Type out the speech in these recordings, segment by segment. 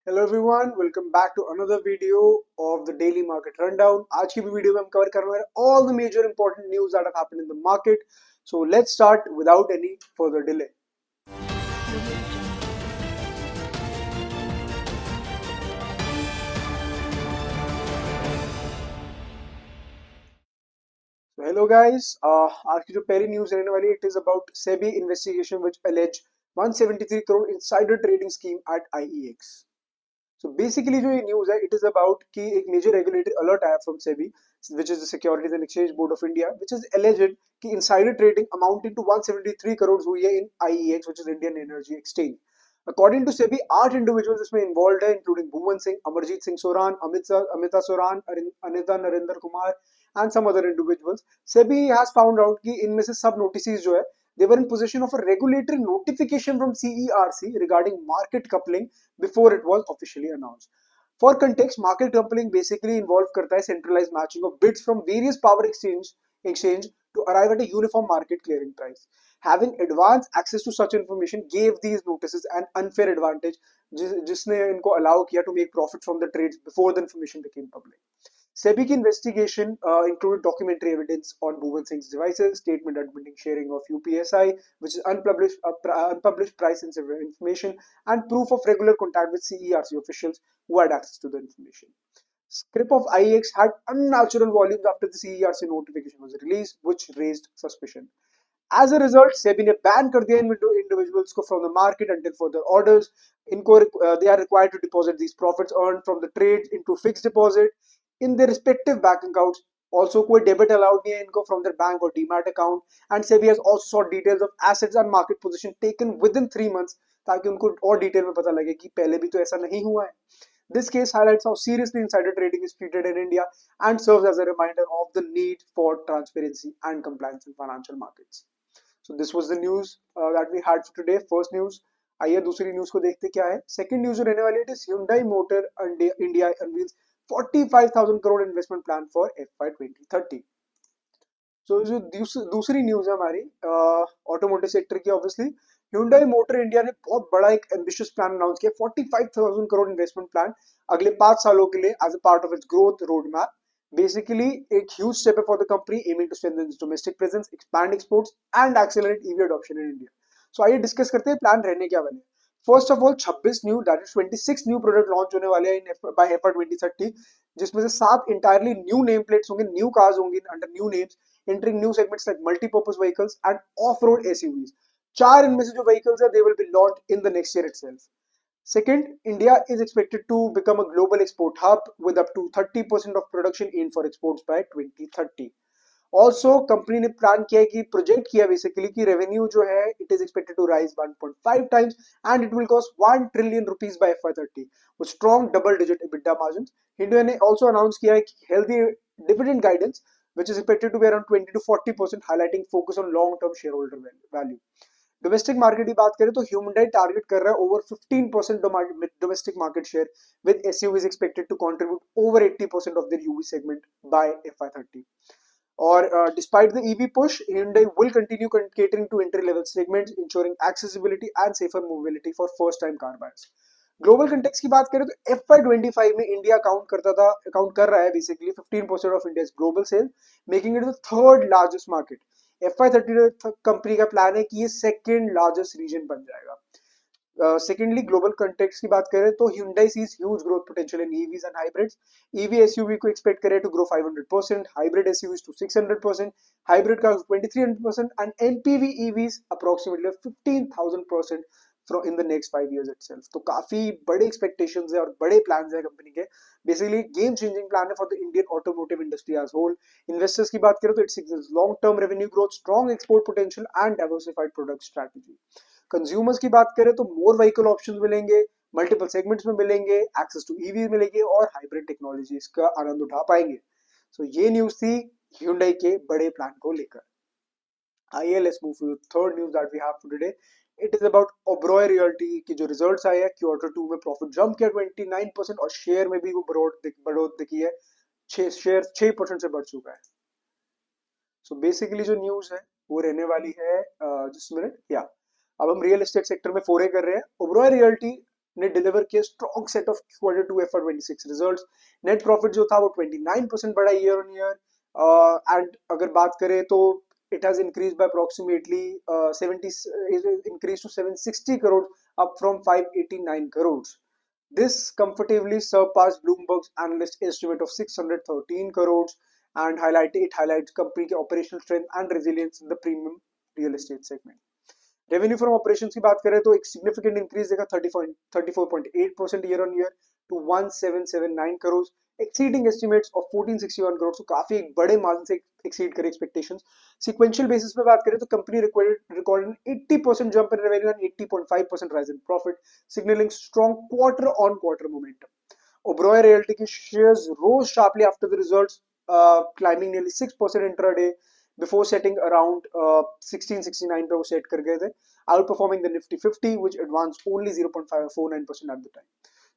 Hello everyone, welcome back to another video of the daily market rundown. आज की भी video में हम कवर करने वाले all the major important news that have happened in the market. So let's start without any further delay. Hello guys, आज की जो पहली न्यूज़ रहने वाली है it is about SEBI investigation which alleges 173 crore insider trading scheme at IEX. So basically जो ये news है इट इज अबाउट कि एक मेजर रेगुलेटरी अलर्ट आया from SEBI which is the Securities and Exchange Board of India which is alleged कि insider trading amounting to 173 crores हुई है in IEX which is Indian Energy Exchange. According to SEBI, 8 individuals इसमें involved है including Bhuvan Singh, Amarjit Singh Soran, Amita Soran, Anita Narendra Kumar and some other individuals. SEBI has found out कि इनमें से सब notices जो है they were in possession of a regulatory notification from CERC regarding market coupling before it was officially announced. For context, market coupling basically involve करता है centralized matching of bids from various power exchange to arrive at a uniform market clearing price. Having advanced access to such information gave these notices an unfair advantage जिसने इनको allow किया to make profit from the trades before the information became public. SEBI की investigation included documentary evidence on Bhuvan Singh's devices, statement admitting sharing of UPSI, which is unpublished price sensitive information, and proof of regular contact with CERC officials who had access to the information. Scrip of IEX had unnatural volumes after the CERC notification was released, which raised suspicion. As a result, SEBI ने ban कर दिया individuals को from the market until further orders. इनको they are required to deposit these profits earned from the trade into fixed deposit in their respective bank accounts. Also, कोई debit allowed नहीं है इनको from their bank or demat account. And SEBI has also sought details of assets and market position taken within 3 months ताकि उनको और detail में पता लगे कि पहले भी तो ऐसा नहीं हुआ है. This case highlights how seriously insider trading is treated in India and serves as a reminder of the need for transparency and compliance in financial markets. So this was the news that we had for today. First news. आइए दूसरी news को देखते क्या है. Second news जो रहने वाली है Hyundai Motor India unveils 45,000 crore investment plan for FY 2030. सो जो दूसरी न्यूज है हमारी ऑटोमोटिव सेक्टर की ऑब्वियसली Hyundai मोटर इंडिया ने बहुत बड़ा एक एम्बिशियस प्लान अनाउंस किया 45,000 करोड़ इन्वेस्टमेंट प्लान अगले 5 सालों के लिए as a part of its growth road map. Basically एक ह्यूज स्टेप है for the company aiming to strengthen its domestic presence, expand exports and accelerate EV adoption in India. So आइए discuss करते हैं plan रहने क्या वाले. First of all 26 new that is 26 new product launch होने वाले हैं बाय एफआई 2030, जिसमें से 7 इंटायरली न्यू नेम प्लेट्स होंगे, न्यू कार्स होंगी under new names, entering new segments like multi-purpose vehicles and off-road SUVs. चार इनमें से जो vehicles है, they will be launched in the next year itself. Second, India is expected to become a global export hub with up to 30% of production aimed for exports by 2030. Also company ने plan किया है कि project किया basically कि revenue जो है it is expected to rise 1.5 times and it will cost 1 trillion rupees by FY 30 with strong double digit EBITDA margin. India ने also announce किया है कि healthy dividend guidance which is expected to be around 20 to 40%, highlighting focus on long term shareholder value. Domestic market की बात करें तो Hyundai target कर रहा है over 15% domestic market share with SUVs expected to contribute over 80% of their UV segment by FY 30. और despite the EV push, Hyundai will continue catering to entry-level segments, ensuring accessibility and safer mobility for first-time car buyers. Global context की बात करें तो FY 25 में India count कर रहा है basically 15% of India global sale, making it the third largest market. FY 30 company का plan है कि ये सेकेंड लार्जेस्ट रीजन बन जाएगा. Secondly, global context की बात करें तो Hyundai sees huge growth potential in EVs and hybrids. EV SUV को expect करे to grow 500%, hybrid SUVs to 600%, hybrid cars 2300% and MPV EVs approximately 15,000% from in the next 5 years itself. तो काफी बड़े expectations है और बड़े plans है company के. Basically game changing plan है for the Indian automotive industry as whole. Investors की बात करें तो it signals long term revenue growth, strong export potential and diversified product strategy. Consumers की बात करें तो मोर व्हीकल ऑप्शंस मिलेंगे, मल्टीपल सेगमेंट्स में मिलेंगे, एक्सेस टू ईवी मिलेंगे और हाइब्रिड टेक्नोलॉजीज का आनंद उठा पाएंगे. सो ये न्यूज थी Hyundai के बड़े प्लान को लेकर. आइए let's move to the third news that we have for today. It is about Oberoi realty की जो रिजल्ट्स आए हैं Q2 में प्रॉफिट जंप किया 29% और शेयर में भी वो बढ़ोतरी की है, 6% से बढ़ चुका है. सो बेसिकली जो न्यूज है वो रहने वाली है जिस मिनट या अब हम रियल एस्टेट सेक्टर में फोरे कर रहे हैं. ओबरॉय रियल्टी ने डिलीवर किया strong set of Q2 FY26 results. Net profit जो था वो 29% बढ़ा ईयर ऑन ईयर, एंड अगर बात करें तो it has increased by approximately 70 increased to 760 crores up from 589 crores. This comfortably surpassed Bloomberg's analyst estimate of 613 crores and highlights company के operational strength and resilience in the premium real estate segment. Revenue from operation की बात करें तो एक significant increase देखा 34.8% year on year to 1779 crore, exceeding estimates of 1461 crore, तो काफी एक बड़े मार्जिन से एक्सीड करे एक्सपेक्टेशंस। सीक्वेंशियल बेसिस पे बात करें तो company recorded 80% jump in revenue and 80.5% rise in profit, signalling strong quarter on quarter momentum. Oberoi realty की shares rose sharply after the results, climbing nearly 6% intraday before setting around 1669 पे वो set कर गए थे, outperforming the Nifty 50 which advanced only 0.49% at the time.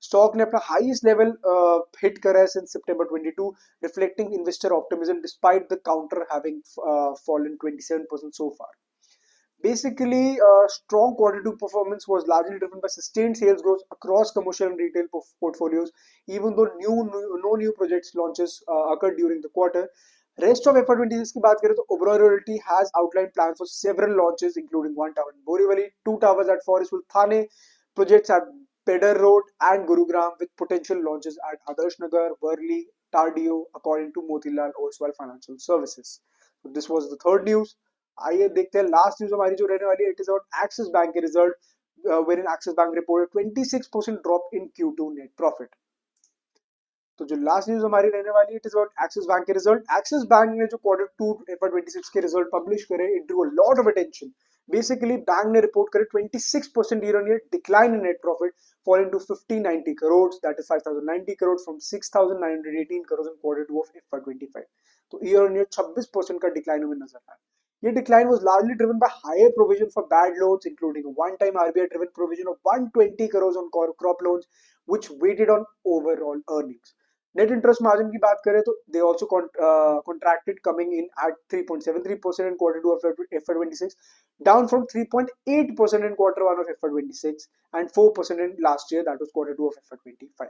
Stock ने अपना highest level hit करा है since September 22, reflecting investor optimism despite the counter having fallen 27% so far. Basically, strong quarter two performance was largely driven by sustained sales growth across commercial and retail portfolios, even though no new projects launches occurred during the quarter. Rest of FY26 की बात करें तो Oberoi Realty has outlined plans for several launches, including one tower in Borivali, two towers at Forestville, Thane, projects at Pedder Road and Gurugram, with potential launches at Adarsh Nagar, Worli, Tardio, according to Motilal Oswal Financial Services. So this was the third news. आइए देखते हैं last news हमारी जो रहने वाली है, it is about Axis Bank के result, where in Axis Bank reported 26% drop in Q2 net profit. तो जो लास्ट न्यूज हमारी रहने वाली है, it is about Axis Bank के रिजल्ट। एक्सिस बैंक ने जो Q2 FY26 के रिजल्ट पब्लिश करे, it drew a lot of attention. Basically bank ने रिपोर्ट करे 26% year on year decline in net profit, falling to 1590 crores, that is 5090 crores from 6918 crores in Q2 of FY25। तो year on year 26% का decline हमें नजर आया। Your decline was largely driven by higher provision for bad loans, including a one-time RBI-driven provision of 120 crores on crop loans, which weighted on overall earnings. Net interest margin की बात करें तो they also contracted, coming in at 3.73% in Q2 of FY26, down from 3.8% in Q1 of FY26 and 4% in last year, that was Q2 of FY25.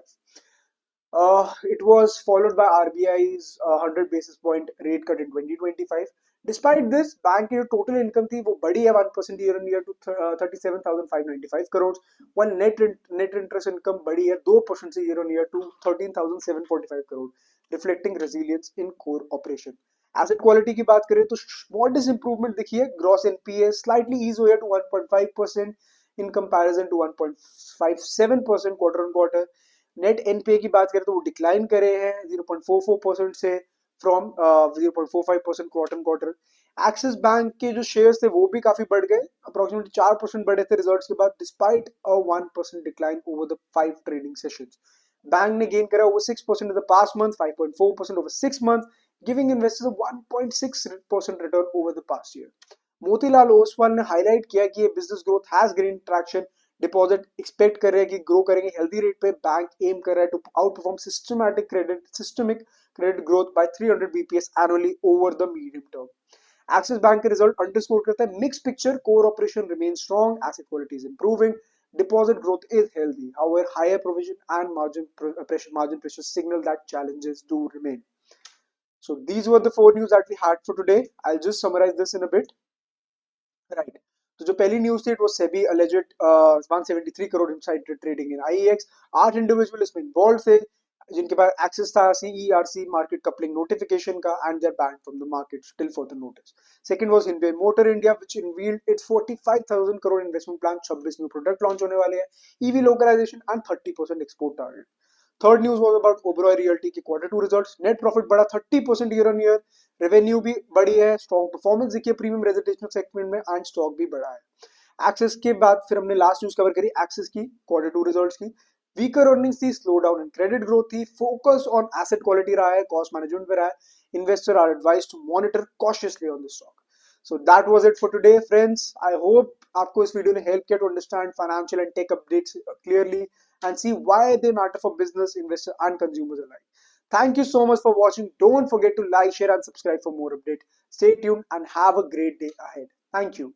It was followed by RBI's 100 basis point rate cut in 2025. Despite this, bank की जो total income थी वो बढ़ी है 1% year on year to 37,595 crore, one net interest income बढ़ी है 2% से year on year to 13,745 crore, reflecting resilience in core operation. Asset quality की बात करें तो मॉडेस्ट इंप्रूवमेंट दिखी है, ग्रॉस एनपीए स्लाइटली ईज हुआ to 1.5% in comparison to 1.57% quarter on quarter. Net NPA की बात करें तो वो डिक्लाइन करे हैं 0.44% से from 0.45% quarter on quarter. Axis Bank के जो शेयर्स थे वो भी काफी बढ़ गए, अप्रोक्सीमेटली 4% बढ़े थे रिजल्ट्स के बाद, despite a 1% decline over the 5 trading sessions. Bank ने गेन करा over 6% in the past month, 5.4% over 6 month, giving investors a 1.6% return over the past year. Motilal Oswal ने हाईलाइट किया कि ये business growth has gain traction, deposit expect कर रहे हैं कि ग्रो करेंगे हेल्दी रेट पे, बैंक एम कर रहा है to outperform systemic credit growth by 300 bps annually over the medium term. Axis Bank के रिजल्ट अंडरस्कोर करता है mix picture, core operation remains strong, asset quality is improving, deposit growth is healthy, however higher provision and margin pressure signal that challenges do remain. So these were the 4 news that we had for today. I'll just summarize this in a bit. Right. तो जो पहली news थी, it was SEBI alleged 173 crore insider trading in IEX। 8 individual इसमें involve थे, जिनके पास access था CERC market coupling notification का, and they're banned from the market till further notice. Second was Hyundai motor India which unveiled its 45,000 crore investment plan, 26 new product launch होने वाले हैं, EV localisation and 30% export target. Third news was about Oberoi realty के Q2 results. Net profit बढ़ा 30% year on year, revenue भी बढ़ी है, strong performance दिखी है प्रीमियम रेजिडेंशियल सेगमेंट में, एंड स्टॉक भी बढ़ा है। एक्सेस के बाद फिर हमने लास्ट न्यूज कवर करी एक्सेस की Q2 रिजल्ट्स की। वीकर अर्निंग्स थी, slow down in credit growth थी, फोकस ऑन एसेट क्वालिटी रहा है, कॉस्ट मैनेजमेंट पे रहा है, investor are advised to monitor cautiously on the stock. So that was it for today friends. I hope आपको इस video ने हेल्प किया to understand financial and tech updates clearly and see why they matter for business, investor and consumers alike. Thank you so much for watching. Don't forget to like, share and subscribe for more updates. Stay tuned and have a great day ahead. Thank you.